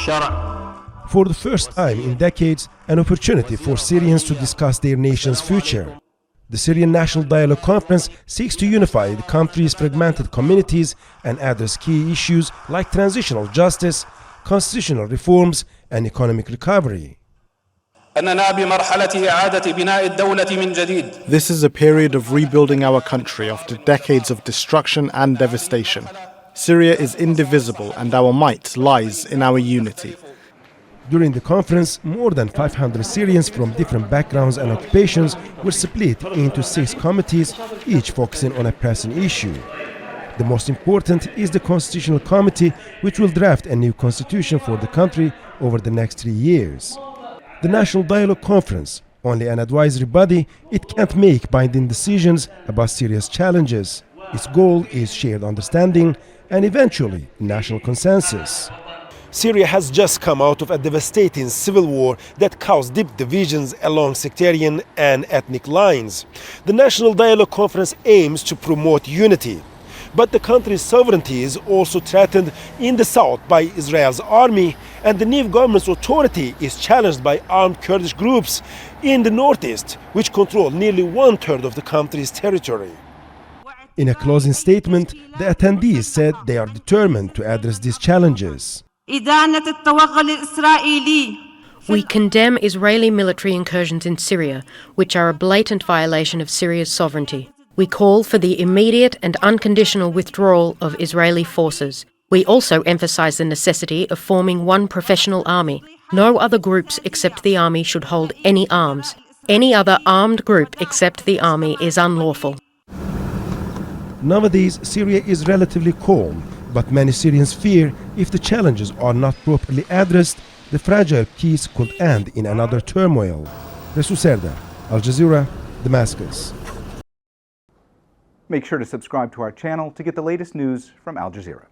For the first time in decades, an opportunity for Syrians to discuss their nation's future. The Syrian National Dialogue Conference seeks to unify the country's fragmented communities and address key issues like transitional justice, constitutional reforms, and economic recovery. This is a period of rebuilding our country after decades of destruction and devastation. Syria is indivisible and our might lies in our unity. During the conference, more than 500 Syrians from different backgrounds and occupations were split into 6 committees, each focusing on a pressing issue. The most important is the Constitutional Committee, which will draft a new constitution for the country over the next 3 years. The National Dialogue Conference, only an advisory body, it can't make binding decisions about Syria's challenges. Its goal is shared understanding and eventually national consensus. Syria has just come out of a devastating civil war that caused deep divisions along sectarian and ethnic lines. The National Dialogue Conference aims to promote unity. But the country's sovereignty is also threatened in the south by Israel's army, and the new government's authority is challenged by armed Kurdish groups in the northeast, which control nearly 1/3 of the country's territory. In a closing statement, the attendees said they are determined to address these challenges. We condemn Israeli military incursions in Syria, which are a blatant violation of Syria's sovereignty. We call for the immediate and unconditional withdrawal of Israeli forces. We also emphasise the necessity of forming one professional army. No other groups except the army should hold any arms. Any other armed group except the army is unlawful. Nowadays, Syria is relatively calm, but many Syrians fear if the challenges are not properly addressed, the fragile peace could end in another turmoil. Resul, Serdar, Al Jazeera, Damascus. Make sure to subscribe to our channel to get the latest news from Al Jazeera.